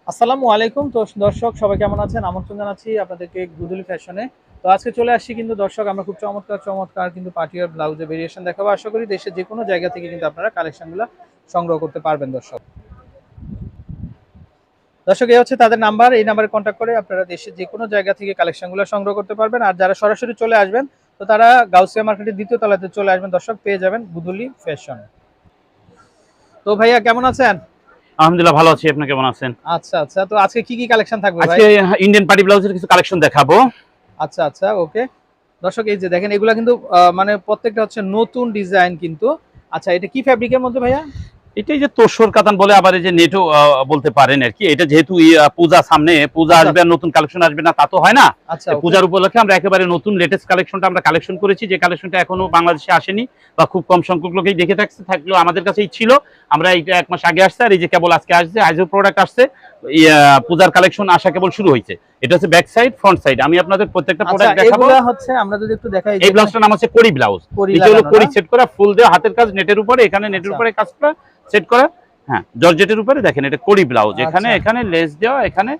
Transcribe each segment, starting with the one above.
আসসালামু আলাইকুম। তো দর্শক সবাই কেমন আছেন? আমন্ত্রণ জানাচ্ছি আপনাদেরকে গুদুলি ফ্যাশনে। তো আজকে চলে আসছি কিন্তু দর্শক আমরা খুব চমৎকার চমৎকার কিন্তু পার্টি ওয়্যার ব্লাউজের ভেরিয়েশন দেখাবো। আশা করি দেশের যে কোনো জায়গা থেকে কিন্তু আপনারা কালেকশনগুলো সংগ্রহ করতে পারবেন দর্শক। দর্শক এই হচ্ছে তাদের নাম্বার, এই নাম্বারে কন্ট্যাক্ট করে আপনারা দেশের যে কোনো জায়গা থেকে কালেকশনগুলো সংগ্রহ করতে পারবেন। আর যারা সরাসরি চলে আসবেন তো তারা গাউসিয়া মার্কেটের দ্বিতীয় তলাতে চলে আসবেন দর্শক, পেয়ে যাবেন গুদুলি ফ্যাশন। তো ভাইয়া কেমন আছেন? আলহামদুলিল্লাহ ভালো আছি। আপনি কেমন আছেন? আচ্ছা আচ্ছা, তো আজকে কি কি কালেকশন থাকবে ভাই? আজকে ইন্ডিয়ান পার্টি ব্লাউজের কিছু কালেকশন দেখাবো। আচ্ছা আচ্ছা, ওকে। দর্শক এই যে দেখেন এগুলা কিন্তু মানে প্রত্যেকটা হচ্ছে নতুন ডিজাইন কিন্তু। আচ্ছা, এটা কি ফ্যাব্রিকের মধ্যে ভাইয়া? এটাই যে তোসর কাতান বলে, আবার এই যে নেটও বলতে পারেন আর কি। এটা যেহেতু পূজা সামনে, পূজা আচ্ছা আসবে আর নতুন কালেকশন আসবে না তা তো হয় না। আচ্ছা, ওকে। পূজার উপলক্ষে আমরা একেবারে নতুন লেটেস্ট কালেকশনটা আমরা কালেকশন করেছি, যে কালেকশনটা এখনো বাংলাদেশে আসেনি বা খুব কম সংখ্যক লোকেই দেখে থাকলেও আমাদের কাছেই ছিল। আমরা এইটা 1 মাস আগে আসছে, আর এই যে কেবল আজকে আসছে, আজও প্রোডাক্ট আসছে। পূজার কালেকশন আসা কেবল শুরু হয়েছে। এটা হচ্ছে ব্যাক সাইড, ফ্রন্ট সাইড। আমি আপনাদের প্রত্যেকটা আচ্ছা, প্রোডাক্ট দেখাবো। এগুলা হচ্ছে আমরা যদি একটু দেখাই, এই ব্লাউজটার নাম হচ্ছে কড়ি ব্লাউজ। কড়ি নিচে হলো লাগানো কড়ি না? সেট করা, ফুল দেওয়া হাতের কাজ নেটের উপরে, এখানে নেটের আচ্ছা উপরে কাজটা সেট করা। হ্যাঁ, জর্জেটের উপরে দেখেন এটা কড়ি ব্লাউজ। এখানে আচ্ছা। এখানে লেস দেওয়া, এখানে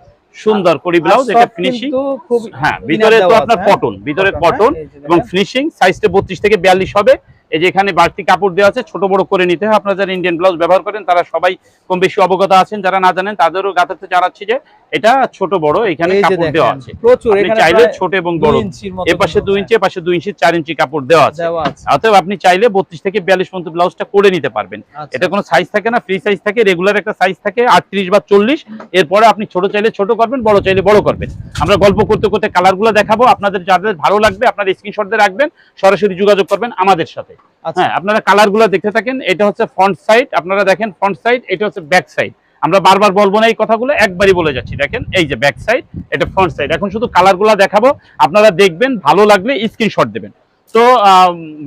সুন্দর কড়ি ব্লাউজ। এটা ফিনিশিং, খুব হ্যাঁ, ফিনার ভিতরে তো দেওয়া আপনার আছে, কটন, ভিতরে কটন, কটন এই যে এবং দেখেন। ফিনিশিং সাইজটা 32 থেকে 42 হবে। এই যে এখানে বাড়তি কাপড় দেওয়া আছে, ছোট বড় করে নিতে হয়। আপনারা যারা ইন্ডিয়ান ব্লাউজ ব্যবহার করেন তারা সবাই কম বেশি অবগত আছেন, যারা না জানেন তাদেরও গাঁথাতে জানাচ্ছি যে এটা ছোট বড় এখানে এই যে কাপড় দেওয়া দেখেন আছে। প্রচুর, আপনি এখানে চাইলে প্রায় ছোট এবং 2 বড়, ইঞ্চির মতো এ পাশে 2 ইঞ্চি, এ পাশে 2 ইঞ্চি, 4 ইঞ্চি কাপড় দেওয়া আছে। দেওয়া আছে। অতএব আপনি চাইলে 32 থেকে 42 পর্যন্ত ব্লাউজটা করে নিতে পারবেন। আচ্ছা, এটা কোনো সাইজ থাকে না, ফ্রি সাইজ থাকে। রেগুলার একটা সাইজ থাকে 38 বা 40। এরপরে আপনি ছোট চাইলে ছোট করবেন, বড় চাইলে বড় করবেন। আমরা গল্প করতে করতে কালারগুলো দেখাবো। আপনাদের যাদের ভালো লাগবে আপনারা স্ক্রিনশট দিয়ে রাখবেন, সরাসরি যোগাযোগ করবেন আমাদের সাথে। আচ্ছা হ্যাঁ, আপনারা কালারগুলো দেখতে থাকেন। এটা হচ্ছে ফ্রন্ট সাইড, আপনারা দেখেন ফ্রন্ট সাইড। এটা হচ্ছে ব্যাক সাইড। আমরা বারবার বলবো না এই কথাগুলো, একবারই বলে যাচ্ছি। দেখেন এই যে ব্যাক সাইড, এটা ফ্রন্ট সাইড। এখন শুধু কালারগুলো দেখাবো, আপনারা দেখবেন, ভালো লাগলে স্ক্রিনশট দেবেন। তো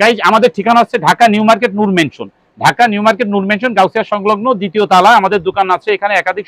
গাইজ, আমাদের ঠিকানা হচ্ছে ঢাকা নিউ মার্কেট নূর মেনশন। ঢাকা নিউ মার্কেট নূর মেনশন, গাউসিয়া সংলগ্ন দ্বিতীয় তলা আমাদের দোকান আছে। এখানে একাধিক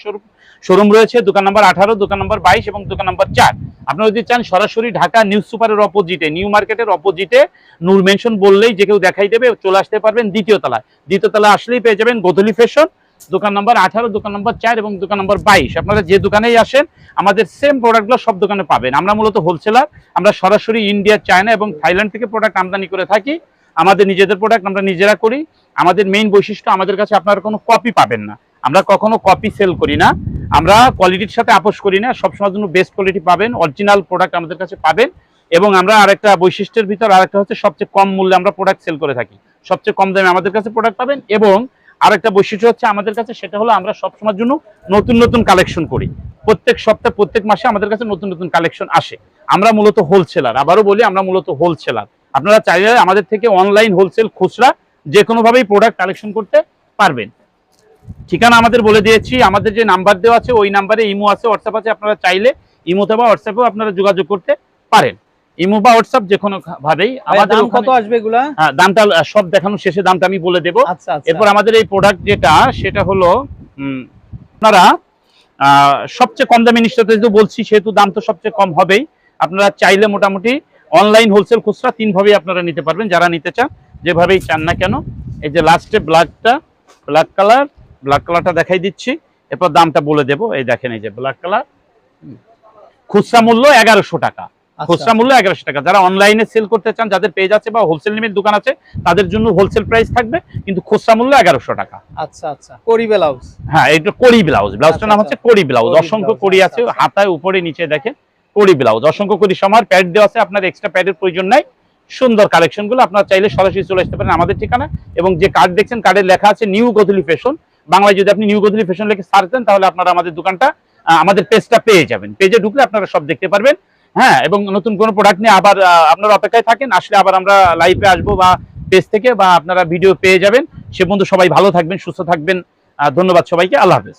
শোরুম রয়েছে। দোকান নাম্বার 18, দোকান নাম্বার 22 এবং দোকান নাম্বার 4। আপনারা যদি চান সরাসরি ঢাকা নিউজ সুপারের অপোজিটে, নিউ মার্কেটের অপোজিটে নূর মেনশন বললেই যে কেউ দেখাই দেবে, চলে আসতে পারবেন দ্বিতীয় তলায়। দ্বিতীয় তলায় আসলেই পেয়ে যাবেন গোধূলি ফ্যাশন, দোকান নাম্বার 18, দোকান নাম্বার 4 এবং দোকান নাম্বার 22। আপনারা যে দোকানেই আসেন আমাদের সেম প্রোডাক্টগুলো সব দোকানে পাবেন। আমরা মূলত হোলসেলার। আমরা সরাসরি ইন্ডিয়া, চায়না এবং থাইল্যান্ড থেকে প্রোডাক্ট আমদানি করে থাকি। আমাদের নিজেদের প্রোডাক্ট আমরা নিজেরা করি। আমাদের মেইন বৈশিষ্ট্য, আমাদের কাছে আপনারা কোনো কপি পাবেন না। আমরা কখনো কপি সেল করি না। আমরা কোয়ালিটির সাথে আপোষ করি না। সবসময় জন্য বেস্ট কোয়ালিটি পাবেন, অরিজিনাল প্রোডাক্ট আমাদের কাছে পাবেন। এবং আমরা আরেকটা বৈশিষ্ট্যের ভিতর আরেকটা হচ্ছে সবচেয়ে কম মূল্যে আমরা প্রোডাক্ট সেল করে থাকি। সবচেয়ে কম দামে আমাদের কাছে প্রোডাক্ট পাবেন। এবং আরেকটা বৈশিষ্ট্য হচ্ছে আমাদের কাছে, সেটা হলো আমরা সবসময়ের জন্য নতুন নতুন কালেকশন করি। প্রত্যেক সপ্তাহে, প্রত্যেক মাসে আমাদের কাছে নতুন নতুন কালেকশন আসে। আমরা মূলত হোলসেলার। আবারও বলি, আমরা মূলত হোলসেলার। আপনারা চাইলে আমাদের থেকে অনলাইন, হোলসেল, খুচরা যে কোনোভাবেই প্রোডাক্ট কালেকশন করতে পারবেন। ঠিকানা আমাদের বলে দিয়েছি। আমাদের যে নাম্বার দেওয়া আছে ওই নাম্বারে ইমো আছে, হোয়াটসঅ্যাপ আছে। আপনারা চাইলে ইমোতে বা হোয়াটসঅ্যাপেও আপনারা যোগাযোগ করতে পারেন। ইমো বা হোয়াটসঅ্যাপ যে কোনো ভাবেই। আমাদের দাম কত আসবে এগুলা? দামটা সব দেখানোর শেষে দামটা আমি বলে দেবো। আচ্ছা আচ্ছা। এরপর আমাদের এই প্রোডাক্ট যেটা, সেটা হলো আপনারা সবচেয়ে কম দামে নিশ্চয়তা যেহেতু বলছি, সেহেতু দাম তো সবচেয়ে কম হবেই। আপনারা চাইলে মোটামুটি অনলাইন, হোলসেল, খুচরা 3 ভাবেই আপনারা নিতে পারবেন, যারা নিতে চান, যেভাবেই চান না কেন। এই যে লাস্টে ব্ল্যাক কালারটা দেখাই দিচ্ছি। এরপর দামটা বলে দেবো। এই দেখেন, এই যে ব্ল্যাক কালার, খুচরা মূল্য 1100 টাকা। খুচরা মূল্য 1100 টাকা। যারা অনলাইনে সেল করতে চান, যাদের পেজ আছে বা হোলসেল নিমের দোকান আছে, তাদের জন্য হোলসেল প্রাইস থাকবে, কিন্তু খুচরা মূল্য 1100 টাকা। আচ্ছা আচ্ছা, কড়ি ব্লাউজ। হ্যাঁ, এটা কড়ি ব্লাউজ। ব্লাউজটার নাম হচ্ছে কড়ি ব্লাউজ। অসংখ্য কড়ি আছে, হাতায় উপরে নিচে দেখেন কড়ি ব্লাউজ। অসংখ্য কড়ি সমার প্যাড দেওয়া আছে, আপনার এক্সট্রা প্যাডের প্রয়োজন নাই। সুন্দর কালেকশন গুলো আপনারা চাইলে সরাসরি চলে আসতে পারেন আমাদের ঠিকানা। এবং যে কার্ড দেখছেন, কার্ডে লেখা আছে নিউ গোধূলি ফ্যাশন। বাংলায় যদি আপনি নিউ গোধূলি ফ্যাশন লিখে সার্চ দেন, তাহলে আপনারা আমাদের দোকানটা, আমাদের পেজটা পেয়ে যাবেন। পেজে ঢুকলে আপনারা সব দেখতে পারবেন। হ্যাঁ, এবং নতুন কোনো প্রোডাক্ট নিয়ে আবার আপনারা অপেক্ষায় থাকেন। আসলে আবার আমরা লাইভে আসবো বা পেজ থেকে, বা আপনারা ভিডিও পেয়ে যাবেন। সে পর্যন্ত সবাই ভালো থাকবেন, সুস্থ থাকবেন। ধন্যবাদ সবাইকে। আল্লাহ হাফেজ।